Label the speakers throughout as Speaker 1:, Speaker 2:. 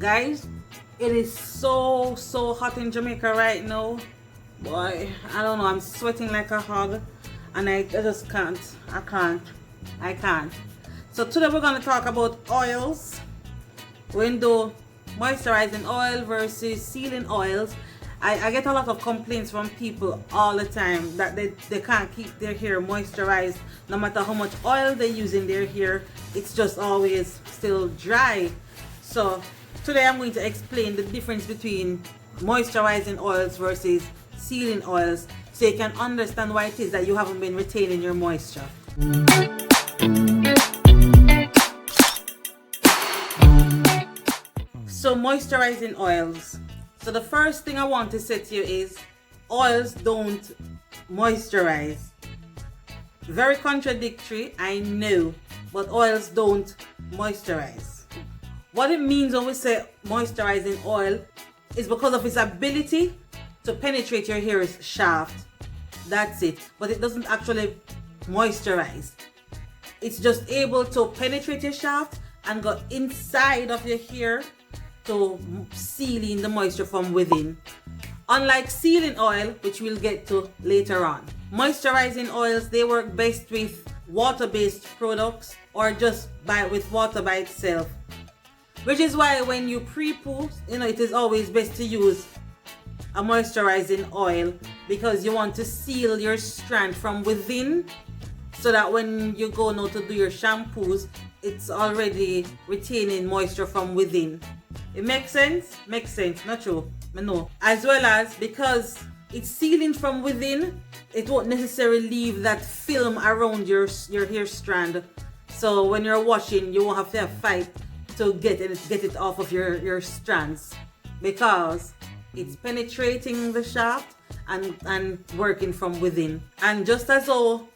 Speaker 1: Guys, it is so hot in Jamaica right now. Boy, I don't know, I'm sweating like a hog and I just can't. I can't. So today we're going to talk about oils. Window moisturizing oil versus sealing oils. I get a lot of complaints from people all the time that they can't keep their hair moisturized no matter how much oil they use in their hair. It's just always still dry. So today I'm going to explain the difference between moisturizing oils versus sealing oils so you can understand why it is that you haven't been retaining your moisture. So moisturizing oils. So the first thing I want to say to you is oils don't moisturize. Very contradictory, I know, but oils don't moisturize. What it means when we say moisturizing oil is because of its ability to penetrate your hair's shaft. That's it. But it doesn't actually moisturize. It's just able to penetrate your shaft and go inside of your hair to seal in the moisture from within. Unlike sealing oil, which we'll get to later on. Moisturizing oils, they work best with water-based products or just with water by itself. Which is why when you pre-poo, it is always best to use a moisturizing oil because you want to seal your strand from within so that when you go now to do your shampoos, it's already retaining moisture from within. It makes sense? Makes sense, not true? I know. As well as because it's sealing from within, it won't necessarily leave that film around your hair strand. So when you're washing, you won't have to fight to get it off of your strands because it's penetrating the shaft and working from within. And just as though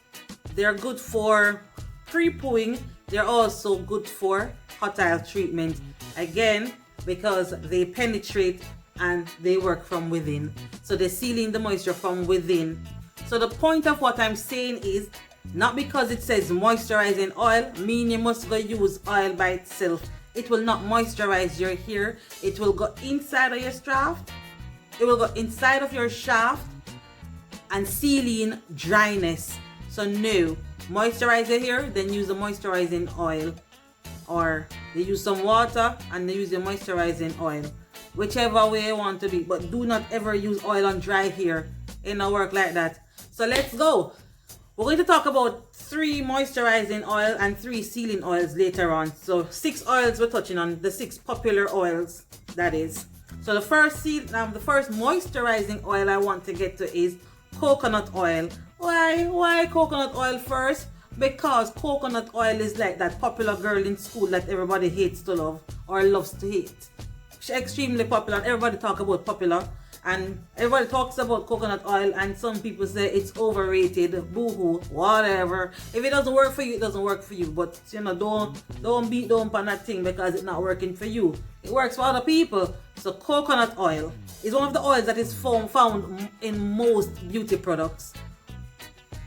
Speaker 1: they're good for pre-pooing, they're also good for hot oil treatment. Again, because they penetrate and they work from within. So they're sealing the moisture from within. So the point of what I'm saying is, not because it says moisturizing oil, mean you must go use oil by itself. It will not moisturize your hair. It will go inside of your shaft. It will go inside of your shaft and seal in dryness. So no, moisturize your hair, then use the moisturizing oil. Or they use some water and they use the moisturizing oil. Whichever way you want to be. But do not ever use oil on dry hair. It don't work like that. So let's go. We're going to talk about 3 moisturizing oil and 3 sealing oils later on. So 6 oils we're touching on. The 6 popular oils, that is. So the first moisturizing oil I want to get to is coconut oil. Why coconut oil first? Because coconut oil is like that popular girl in school that everybody hates to love or loves to hate. She's extremely popular. Everybody talk about popular and everybody talks about coconut oil and some people say it's overrated, boo-hoo, whatever. If it doesn't work for you, it doesn't work for you. But don't beat down on that thing because it's not working for you. It works for other people. So coconut oil is one of the oils that is found in most beauty products.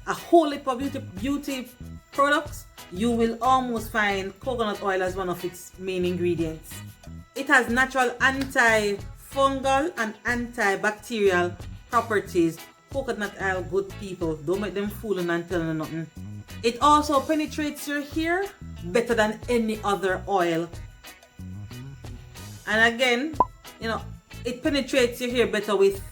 Speaker 1: A whole heap of beauty products, you will almost find coconut oil as one of its main ingredients. It has natural antifungal and antibacterial properties. Coconut oil, good people. Don't make them fooling and telling them nothing. It also penetrates your hair better than any other oil. And again, it penetrates your hair better with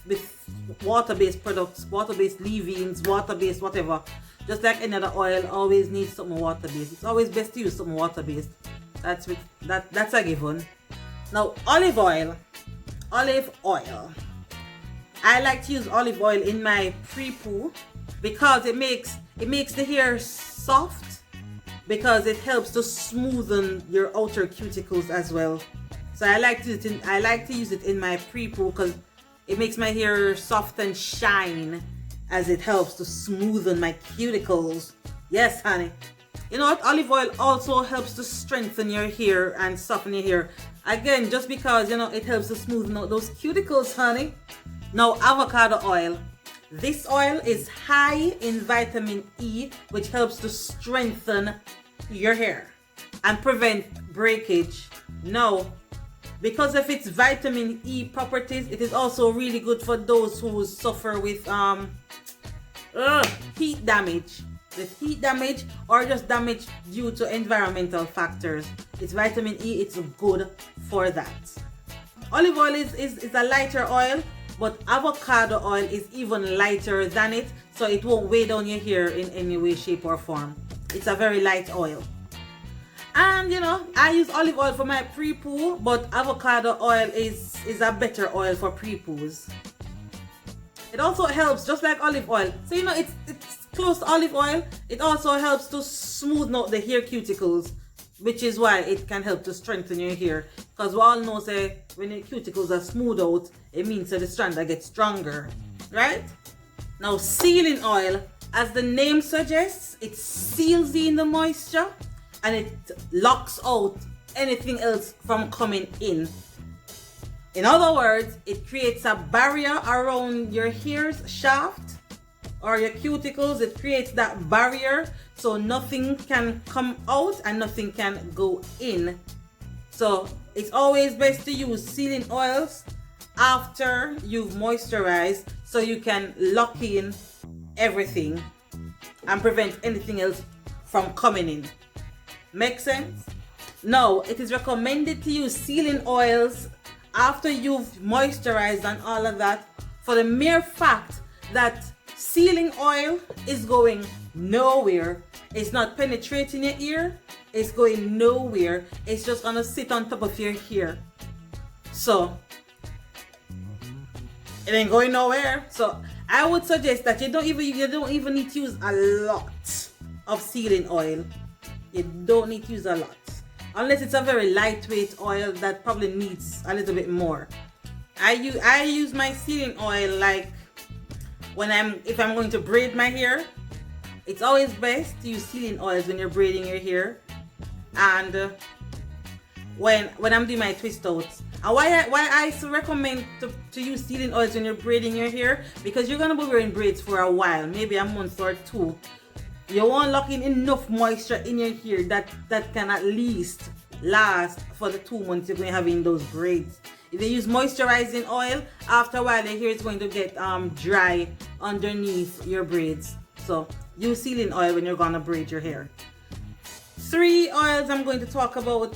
Speaker 1: water-based products, water-based leave-ins, water-based whatever. Just like any other oil, always needs something water-based. It's always best to use something water-based. That's a given. Now, olive oil. I like to use olive oil in my pre-poo because it makes the hair soft because it helps to smoothen your outer cuticles as well. So I like to use it in my pre-poo because it makes my hair soft and shine as it helps to smoothen my cuticles. Yes, honey. You know what? Olive oil also helps to strengthen your hair and soften your hair. Again, just because, it helps to smoothen out those cuticles, honey. Now, avocado oil. This oil is high in vitamin E, which helps to strengthen your hair and prevent breakage. Now, because of its vitamin E properties, it is also really good for those who suffer with heat damage. With heat damage or just damage due to environmental factors. It's vitamin E, it's good for that. Olive oil is a lighter oil, but avocado oil is even lighter than it, so it won't weigh down your hair in any way, shape or form. It's a very light oil. And you know, I use olive oil for my pre-poo, but avocado oil is a better oil for pre-poos. It also helps, just like olive oil. So you know, it's close to olive oil. It also helps to smoothen out the hair cuticles, which is why it can help to strengthen your hair. Because we all know, say, when your cuticles are smooth out, it means that the strand that gets stronger, right? Now, sealing oil, as the name suggests, it seals in the moisture and it locks out anything else from coming in. In other words, it creates a barrier around your hair's shaft or your cuticles. It creates that barrier so nothing can come out and nothing can go in. So it's always best to use sealing oils after you've moisturized so you can lock in everything and prevent anything else from coming in. Make sense? Now, it is recommended to use sealing oils after you've moisturized and all of that, for the mere fact that sealing oil is going nowhere. It's not penetrating your ear. It's going nowhere. It's just gonna sit on top of your hair. So it ain't going nowhere. So I would suggest that you don't even need to use a lot of sealing oil. You don't need to use a lot, unless it's a very lightweight oil that probably needs a little bit more. I use my sealing oil like if I'm going to braid my hair. It's always best to use sealing oils when you're braiding your hair, and when I'm doing my twist outs. And why I recommend to use sealing oils when you're braiding your hair, because you're gonna be wearing braids for a while, maybe a month or two. You want lock in enough moisture in your hair that can at least last for the 2 months you're going to have in those braids. If you use moisturizing oil, after a while your hair is going to get dry underneath your braids. So use sealing oil when you're going to braid your hair. 3 sealing oils I'm going to talk about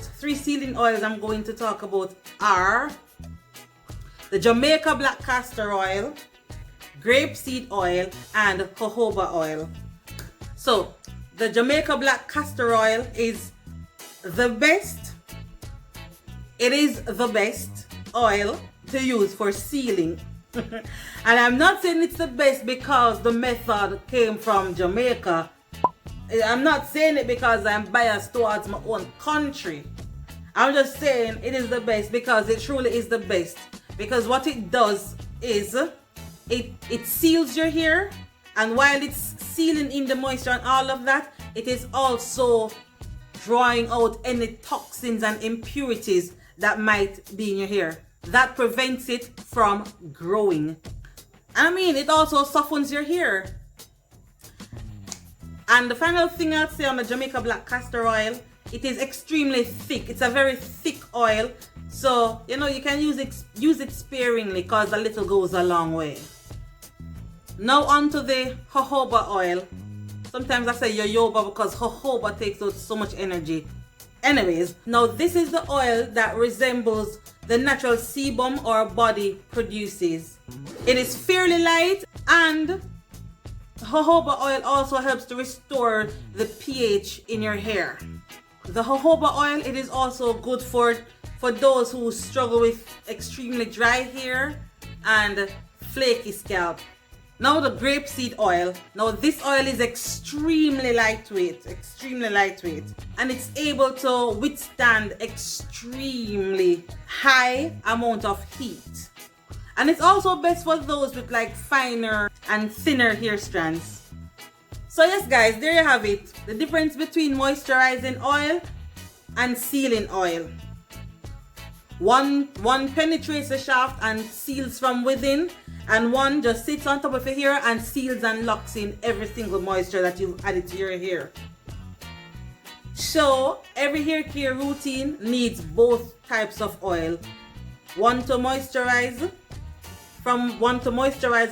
Speaker 1: are the Jamaica black castor oil, grapeseed oil, and jojoba oil. So the Jamaica black castor oil is the best. It is the best oil to use for sealing. And I'm not saying it's the best because the method came from Jamaica. I'm not saying it because I'm biased towards my own country. I'm just saying it is the best because it truly is the best. Because what it does is it seals your hair, and while it's sealing in the moisture and all of that, it is also drawing out any toxins and impurities that might be in your hair. That prevents it from growing. And I mean, it also softens your hair. And the final thing I'll say on the Jamaica black castor oil, it is extremely thick. It's a very thick oil. So, you know, you can use it sparingly because a little goes a long way. Now onto the jojoba oil. Sometimes I say yoyoba because jojoba takes out so much energy. Anyways, now this is the oil that resembles the natural sebum our body produces. It is fairly light, and jojoba oil also helps to restore the pH in your hair. The jojoba oil, it is also good for those who struggle with extremely dry hair and flaky scalp. Now the grapeseed oil. Now this oil is extremely lightweight, and it's able to withstand extremely high amount of heat. And it's also best for those with like finer and thinner hair strands. So yes guys, there you have it. The difference between moisturizing oil and sealing oil. One penetrates the shaft and seals from within, and one just sits on top of your hair and seals and locks in every single moisture that you've added to your hair. So every hair care routine needs both types of oil. One to moisturize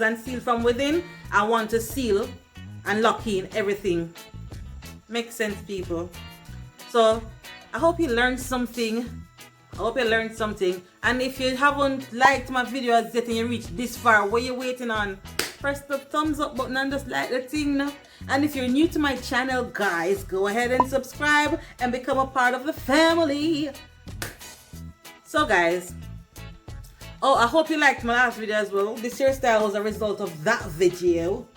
Speaker 1: and seal from within, and one to seal and lock in everything. Makes sense, people? So I hope you learned something. And if you haven't liked my videos yet and you reached this far, what you waiting on? Press the thumbs up button and just like the thing now. And if you're new to my channel, guys, go ahead and subscribe and become a part of the family. So guys, oh, I hope you liked my last video as well. This hairstyle was a result of that video.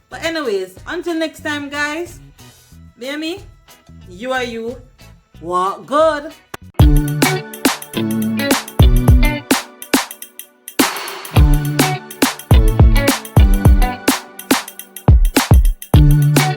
Speaker 1: But anyways, until next time, guys, hear me? You are you. Walk good.